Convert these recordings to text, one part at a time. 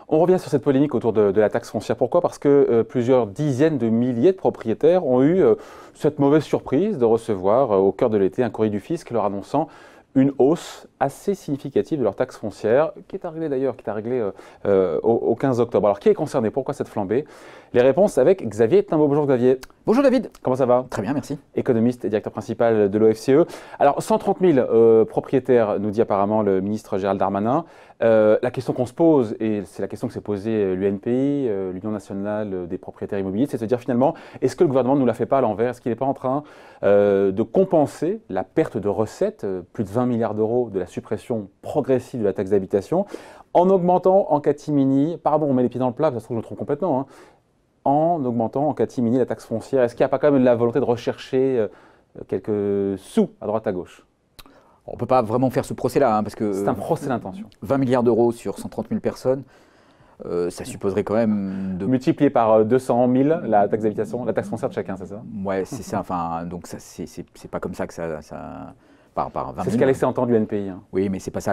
On revient sur cette polémique autour de la taxe foncière. Pourquoi? Parce que plusieurs dizaines de milliers de propriétaires ont eu cette mauvaise surprise de recevoir au cœur de l'été un courrier du fisc leur annonçant une hausse assez significative de leur taxe foncière, qui est arrivée d'ailleurs, au 15 octobre. Alors qui est concerné? Pourquoi cette flambée? Les réponses avec Xavier Timbaud. Bonjour Xavier. Bonjour David. Comment ça va? Très bien, merci. Économiste et directeur principal de l'OFCE. Alors 130 000 propriétaires, nous dit apparemment le ministre Gérald Darmanin. La question qu'on se pose, et c'est la question que s'est posée l'UNPI, l'Union nationale des propriétaires immobiliers, c'est de se dire finalement, est-ce que le gouvernement ne nous la fait pas à l'envers? Est-ce qu'il n'est pas en train de compenser la perte de recettes, plus de 20 milliards d'euros de la suppression progressive de la taxe d'habitation, en augmentant en catimini, pardon, on met les pieds dans le plat, ça se trouve je me trompe complètement, hein, en augmentant en catimini la taxe foncière? Est-ce qu'il n'y a pas quand même la volonté de rechercher quelques sous à droite à gauche? On ne peut pas vraiment faire ce procès-là, hein, parce que... C'est un procès d'intention. 20 milliards d'euros sur 130 000 personnes, ça supposerait quand même de... Multiplié par 200 000 la taxe d'habitation, la taxe foncière de chacun, c'est ça? Ouais, c'est ça, enfin, donc c'est pas comme ça que ça par 20 000. C'est ce qu'a laissé entendre l'UNPI. Hein. Oui, mais c'est pas ça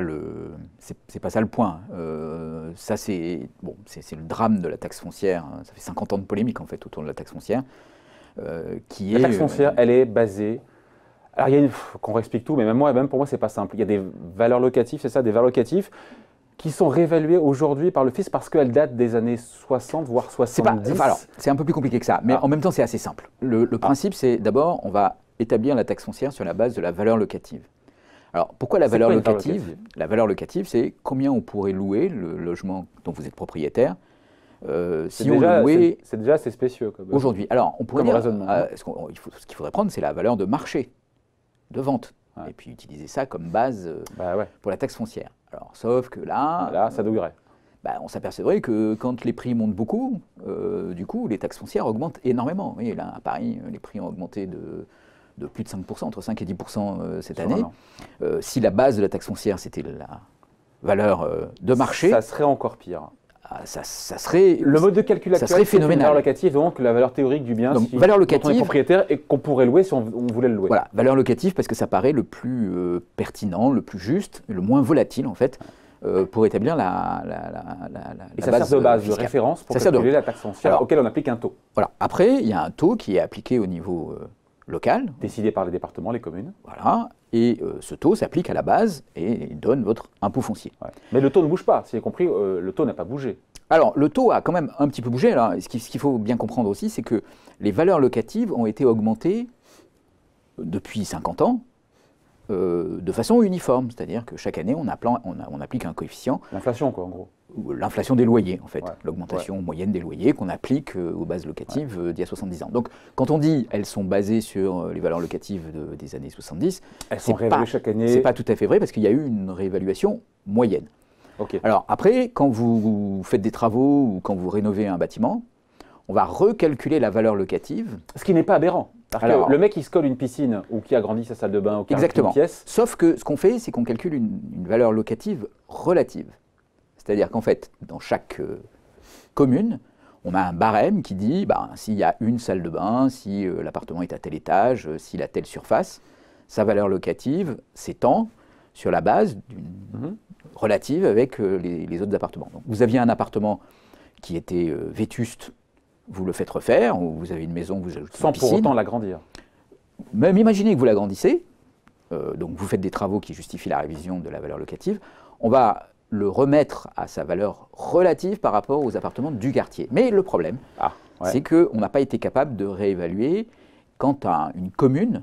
c'est pas ça le point. Ça, c'est le drame de la taxe foncière. Ça fait 50 ans de polémique, en fait, autour de la taxe foncière. La taxe foncière, elle est basée... Alors, il y a qu'on réexplique tout, mais même pour moi, c'est pas simple. Il y a des valeurs locatives, c'est ça, des valeurs locatives qui sont réévaluées aujourd'hui par le fisc parce qu'elles datent des années 60, voire 70. Alors, c'est un peu plus compliqué que ça, mais en même temps, c'est assez simple. Le principe, c'est d'abord, on va établir la taxe foncière sur la base de la valeur locative. Alors, pourquoi la valeur locative? La valeur locative, c'est combien on pourrait louer le logement dont vous êtes propriétaire si on le louait... C'est déjà assez spécieux. Aujourd'hui. Alors, on pourrait dire... ce qu'il faudrait prendre, c'est la valeur de marché, de vente. Ouais. Et puis utiliser ça comme base pour la taxe foncière. Alors, sauf que là... ça douillerait. On s'apercevrait que quand les prix montent beaucoup, du coup, les taxes foncières augmentent énormément. Et là, à Paris, les prix ont augmenté de plus de 5%, entre 5 et 10% cette année. Si la base de la taxe foncière, c'était la valeur de marché... Ça serait encore pire. Ça serait... Le mode de calcul actuel, ça serait phénoménal. La valeur locative, donc la valeur théorique du bien, donc, valeur locative, dont on est propriétaire et qu'on pourrait louer si on voulait le louer. Voilà, valeur locative parce que ça paraît le plus pertinent, le plus juste, le moins volatile en fait, pour établir la et ça sert de base, de référence pour calculer la taxe foncière auquel on applique un taux. Voilà. Après, il y a un taux qui est appliqué au niveau local. Décidé par les départements, les communes. Voilà. Et ce taux s'applique à la base et il donne votre impôt foncier. Ouais. Mais le taux ne bouge pas, si j'ai compris, le taux n'a pas bougé. Alors, le taux a quand même un petit peu bougé. Alors, ce qu'il faut bien comprendre aussi, c'est que les valeurs locatives ont été augmentées depuis 50 ans de façon uniforme. C'est-à-dire que chaque année, on applique un coefficient. L'inflation, quoi, en gros. L'inflation des loyers, en fait. L'augmentation moyenne des loyers qu'on applique aux bases locatives d'il y a 70 ans. Donc, quand on dit elles sont basées sur les valeurs locatives des années 70, elles sont réévaluées chaque année. C'est pas tout à fait vrai parce qu'il y a eu une réévaluation moyenne. Okay. Alors après, quand vous faites des travaux ou quand vous rénovez un bâtiment, on va recalculer la valeur locative. Ce qui n'est pas aberrant. Alors, le mec qui se colle une piscine ou qui agrandit sa salle de bain ou qui exactement. Une pièce. Sauf que ce qu'on fait, c'est qu'on calcule une valeur locative relative. C'est-à-dire qu'en fait, dans chaque commune, on a un barème qui dit s'il y a une salle de bain, si l'appartement est à tel étage, s'il a telle surface, sa valeur locative s'étend sur la base d'une relative avec les autres appartements. Donc, vous aviez un appartement qui était vétuste, vous le faites refaire, ou vous avez une maison, vous ajoutez sans une piscine. Pour autant l'agrandir. Même imaginez que vous l'agrandissez, donc vous faites des travaux qui justifient la révision de la valeur locative, on va le remettre à sa valeur relative par rapport aux appartements du quartier. Mais le problème, c'est qu'on n'a pas été capable de réévaluer quand une commune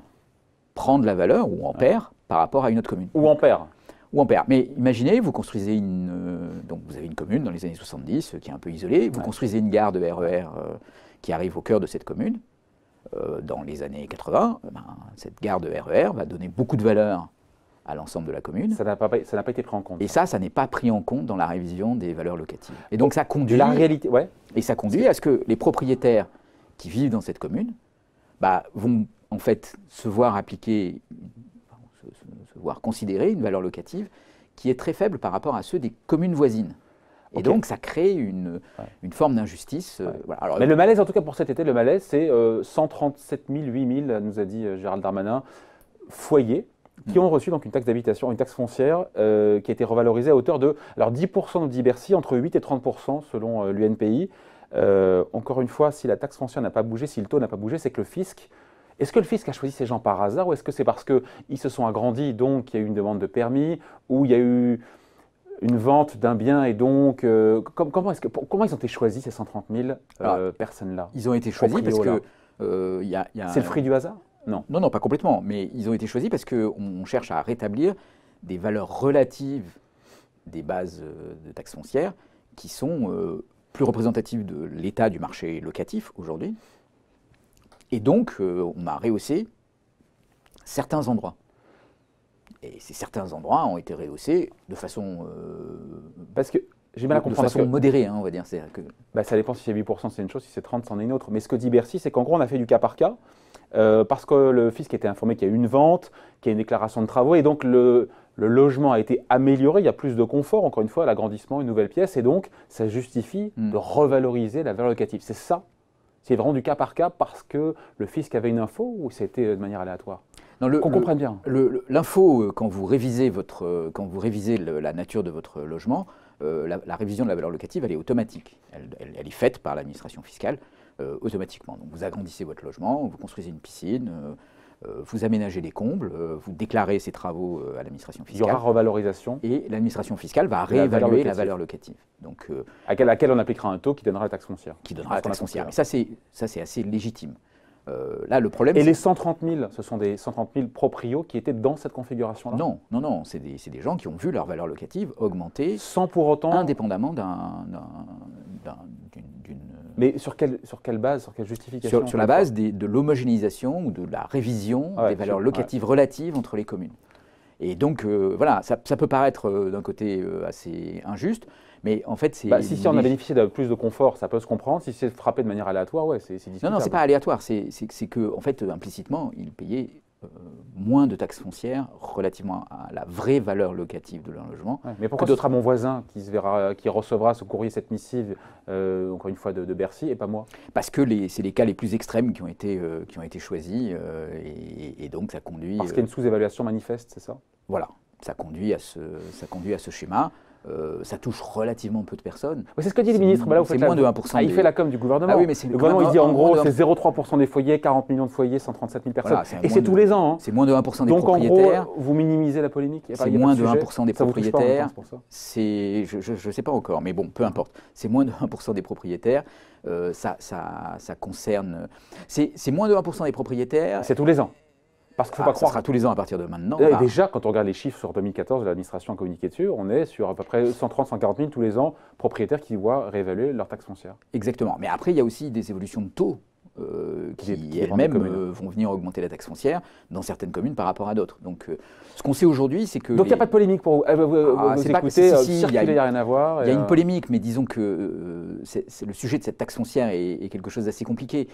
prend de la valeur ou en perd par rapport à une autre commune. Ou en perd. Ou en perd. Mais imaginez, vous construisez donc vous avez une commune dans les années 70 qui est un peu isolée, vous construisez une gare de RER qui arrive au cœur de cette commune. Dans les années 80, cette gare de RER va donner beaucoup de valeur à l'ensemble de la commune. Ça n'a pas été pris en compte. Et ça n'est pas pris en compte dans la révision des valeurs locatives. Et donc ça conduit, la réalité, et ça conduit à ce que les propriétaires qui vivent dans cette commune vont en fait se voir appliquer, se voir considérer une valeur locative qui est très faible par rapport à ceux des communes voisines. Et donc, ça crée une forme d'injustice. Voilà. Alors, mais le malaise, en tout cas pour cet été, le malaise, c'est 137 000, 8 000, nous a dit Gérald Darmanin, foyers qui ont reçu donc une taxe d'habitation, une taxe foncière qui a été revalorisée à hauteur de 10% nous dit Bercy, entre 8 et 30% selon l'UNPI. Encore une fois, si la taxe foncière n'a pas bougé, si le taux n'a pas bougé, c'est que le fisc... Est-ce que le fisc a choisi ces gens par hasard ou est-ce que c'est parce qu'ils se sont agrandis, donc il y a eu une demande de permis, ou il y a eu une vente d'un bien et donc... comment ils ont été choisis ces 130 000 personnes-là? Ils ont été choisis parce que... C'est le fruit du hasard? Non. Non, non, pas complètement, mais ils ont été choisis parce qu'on cherche à rétablir des valeurs relatives des bases de taxes foncières qui sont plus représentatives de l'état du marché locatif aujourd'hui. Et donc, on a rehaussé certains endroits. Et ces certains endroits ont été rehaussés de façon... parce que j'ai mal à comprendre. De façon modérée, hein, on va dire. Que... ça dépend si c'est 8%, c'est une chose, si c'est 30%, c'en est une autre. Mais ce que dit Bercy, c'est qu'en gros, on a fait du cas par cas, parce que le fisc était informé qu'il y a eu une vente, qu'il y a une déclaration de travaux, et donc le logement a été amélioré, il y a plus de confort, encore une fois, l'agrandissement, une nouvelle pièce, et donc ça justifie de revaloriser la valeur locative. C'est ça? C'est vraiment du cas par cas parce que le fisc avait une info ou c'était de manière aléatoire? Qu'on comprenne bien. L'info, quand vous révisez, la nature de votre logement, la révision de la valeur locative, elle est automatique. Elle est faite par l'administration fiscale automatiquement. Donc vous agrandissez votre logement, vous construisez une piscine, vous aménagez des combles, vous déclarez ces travaux à l'administration fiscale. Il y aura revalorisation. Et l'administration fiscale va réévaluer la valeur locative. Donc, à laquelle on appliquera un taux qui donnera la taxe foncière. Qui donnera la taxe foncière. Et ça, c'est assez légitime. Là, le problème. Et les 130 000, ce sont des 130 000 proprios qui étaient dans cette configuration-là? Non, non, non. C'est des gens qui ont vu leur valeur locative augmenter. Sans pour autant. Indépendamment d'une. Mais sur quelle base, sur quelle justification? Sur la base de l'homogénéisation ou de la révision des valeurs locatives relatives entre les communes. Et donc, voilà, ça peut paraître d'un côté assez injuste, mais en fait, c'est... si on a bénéficié de plus de confort, ça peut se comprendre. Si c'est frappé de manière aléatoire, ouais, c'est discutable. Non, non, c'est pas aléatoire. C'est que, en fait, implicitement, ils payaient moins de taxes foncières relativement à la vraie valeur locative de leur logement. Ouais, mais pourquoi ce sera mon voisin qui recevra ce courrier, cette missive, encore une fois, de Bercy, et pas moi? Parce que c'est les cas les plus extrêmes qui ont été choisis, et donc ça conduit... Parce qu'il y a une sous-évaluation manifeste, c'est ça? Voilà, ça conduit à ce schéma. Ça touche relativement peu de personnes. Oui, c'est ce que dit le ministre. Là, c'est moins de 1%. Il fait la com du gouvernement. Ah oui, mais le gouvernement, il dit en gros, c'est 0,3% des foyers, 40 millions de foyers, 137 000 personnes. Voilà, et c'est tous les ans. Hein. C'est moins de 1% des donc, propriétaires. Donc en gros, vous minimisez la polémique. C'est moins de 1% des ça propriétaires. Pour ça. Je ne sais pas encore, mais bon, peu importe. C'est moins de 1% des propriétaires. Ça concerne... C'est moins de 1% des propriétaires. C'est tous les ans. Parce qu'il ne faut pas croire. Ça sera tous les ans à partir de maintenant. Déjà, quand on regarde les chiffres sur 2014 de l'administration a communiqué dessus, on est sur à peu près 130-140 000 tous les ans propriétaires qui voient réévaluer leur taxe foncière. Exactement. Mais après, il y a aussi des évolutions de taux qui elles-mêmes vont venir augmenter la taxe foncière dans certaines communes par rapport à d'autres. Donc, ce qu'on sait aujourd'hui, c'est que... Donc, il n'y a pas de polémique pour vous. Vous écoutez, circuler, il n'y a rien à voir. Il y a une polémique, mais disons que le sujet de cette taxe foncière est quelque chose d'assez compliqué.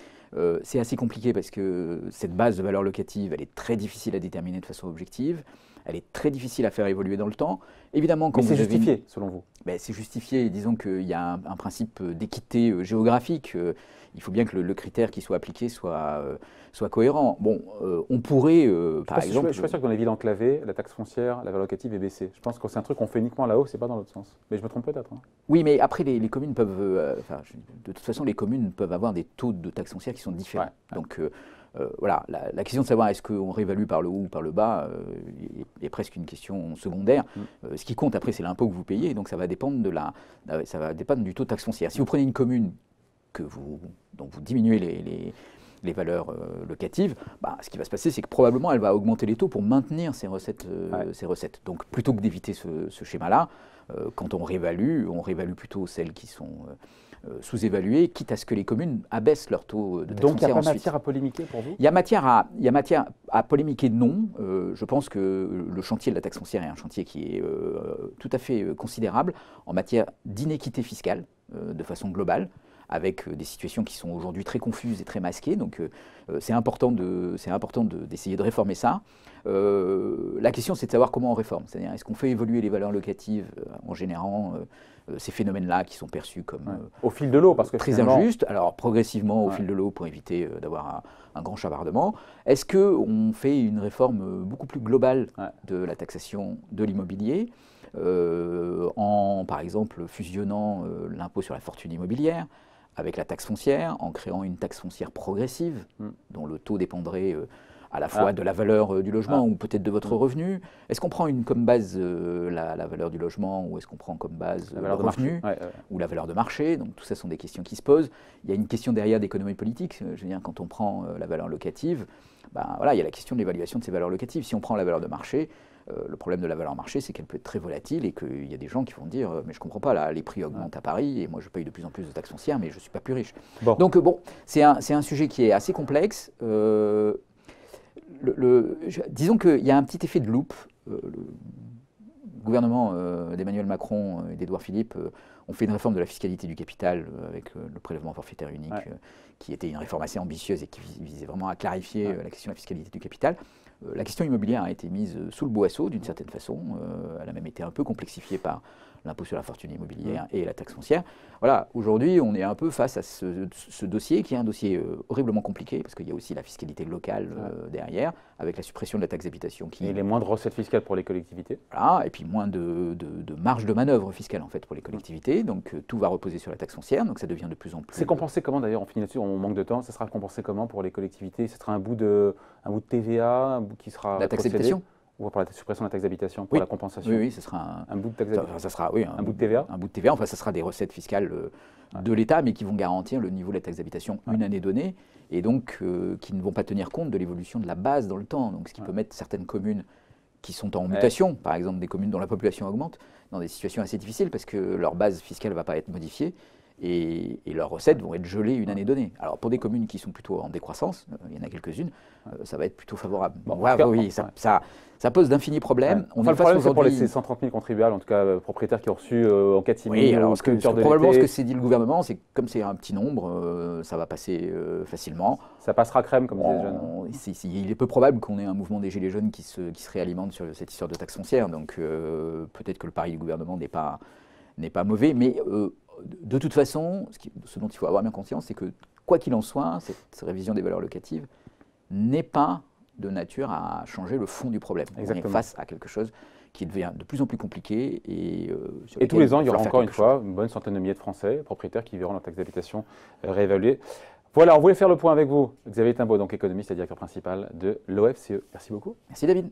C'est assez compliqué parce que cette base de valeur locative, elle est très difficile à déterminer de façon objective. Elle est très difficile à faire évoluer dans le temps. Évidemment, quand mais c'est justifié, selon vous? C'est justifié. Disons qu'il y a un principe d'équité géographique. Il faut bien que le critère qui soit appliqué soit cohérent. Bon, on pourrait, par exemple... Je suis pas sûr que dans les villes enclavées, la taxe foncière, la valeur locative est baissée. Je pense que c'est un truc qu'on fait uniquement là-haut, c'est pas dans l'autre sens. Mais je me trompe peut-être. Hein. Oui, mais après, les communes peuvent... de toute façon, les communes peuvent avoir des taux de taxe foncière qui sont différents. Ouais. Donc, voilà, la question de savoir est-ce qu'on réévalue par le haut ou par le bas est presque une question secondaire. Ce qui compte après, c'est l'impôt que vous payez, donc ça va dépendre ça va dépendre du taux de taxe foncière. Si vous prenez une commune dont vous diminuez les valeurs locatives, ce qui va se passer, c'est que probablement elle va augmenter les taux pour maintenir ses recettes. Donc plutôt que d'éviter ce schéma-là, quand on réévalue plutôt celles qui sont sous-évaluées, quitte à ce que les communes abaissent leur taux de taxe foncière. Donc il n'y a pas matière à polémiquer pour vous? Il y a matière à polémiquer, non. Je pense que le chantier de la taxe foncière est un chantier qui est tout à fait considérable en matière d'inéquité fiscale, de façon globale, avec des situations qui sont aujourd'hui très confuses et très masquées. Donc c'est important d'essayer de réformer ça. La question, c'est de savoir comment on réforme. C'est-à-dire, est-ce qu'on fait évoluer les valeurs locatives en générant ces phénomènes-là qui sont perçus comme au fil de l'eau, parce que très injustes, alors progressivement au fil de l'eau pour éviter d'avoir un grand chavardement. Est-ce qu'on fait une réforme beaucoup plus globale de la taxation de l'immobilier en, par exemple, fusionnant l'impôt sur la fortune immobilière avec la taxe foncière, en créant une taxe foncière progressive, dont le taux dépendrait à la fois de la valeur du logement ou peut-être de votre revenu. Est-ce qu'on prend comme base la valeur du logement ou est-ce qu'on prend comme base le revenu ou la valeur de marché? Donc tout ça sont des questions qui se posent. Il y a une question derrière d'économie politique. Je veux dire, quand on prend la valeur locative, ben, voilà, il y a la question de l'évaluation de ces valeurs locatives. Si on prend la valeur de marché, le problème de la valeur marché, c'est qu'elle peut être très volatile et qu'il y a des gens qui vont dire mais je ne comprends pas, là, les prix augmentent à Paris et moi je paye de plus en plus de taxes foncières, mais je ne suis pas plus riche. Donc bon, c'est un sujet qui est assez complexe. Disons qu'il y a un petit effet de loupe. Le gouvernement d'Emmanuel Macron et d'Édouard Philippe ont fait une réforme de la fiscalité du capital avec le prélèvement forfaitaire unique, qui était une réforme assez ambitieuse et qui visait vraiment à clarifier la question de la fiscalité du capital. La question immobilière a été mise sous le boisseau d'une certaine façon. Elle a même été un peu complexifiée par l'impôt sur la fortune immobilière et la taxe foncière. Voilà, aujourd'hui, on est un peu face à ce dossier qui est un dossier horriblement compliqué parce qu'il y a aussi la fiscalité locale derrière, avec la suppression de la taxe d'habitation. Et les moindres recettes fiscales pour les collectivités. Voilà, et puis moins de marge de manœuvre fiscale en fait pour les collectivités. Donc tout va reposer sur la taxe foncière, donc ça devient de plus en plus... C'est compensé comment d'ailleurs? On finit là-dessus, on manque de temps. Ça sera compensé comment pour les collectivités? Ce sera un bout de TVA, un bout qui sera... La taxe d'habitation? Ou pour la suppression de la taxe d'habitation, pour la compensation? Oui, ce sera un bout de taxe d'habitation. Ça sera, un bout de TVA? Un bout de TVA, enfin ça sera des recettes fiscales de l'État, mais qui vont garantir le niveau de la taxe d'habitation une année donnée, et donc qui ne vont pas tenir compte de l'évolution de la base dans le temps. Donc ce qui peut mettre certaines communes qui sont en mutation, par exemple des communes dont la population augmente, dans des situations assez difficiles, parce que leur base fiscale ne va pas être modifiée, et leurs recettes vont être gelées une année donnée. Alors pour des communes qui sont plutôt en décroissance, il y en a quelques-unes, ça va être plutôt favorable. Bon, oui, ça pose d'infinis problèmes. Enfin, le problème, c'est pour les 130 000 contribuables, en tout cas propriétaires qui ont reçu en catimini. Oui, alors probablement ce que s'est dit le gouvernement, c'est que comme c'est un petit nombre, ça va passer facilement. Ça passera crème, comme disaient les jeunes. Il est peu probable qu'on ait un mouvement des Gilets jaunes qui se réalimente sur cette histoire de taxe foncière. Donc peut-être que le pari du gouvernement n'est pas mauvais, mais de toute façon, ce dont il faut avoir bien conscience, c'est que quoi qu'il en soit, cette révision des valeurs locatives n'est pas de nature à changer le fond du problème. Exactement. On est face à quelque chose qui devient de plus en plus compliqué. Et tous les ans, il y aura encore une fois une bonne centaine de milliers de Français, propriétaires, qui verront leur taxe d'habitation réévaluée. Voilà, on voulait faire le point avec vous. Xavier Timbaud, donc économiste et directeur principal de l'OFCE. Merci beaucoup. Merci David.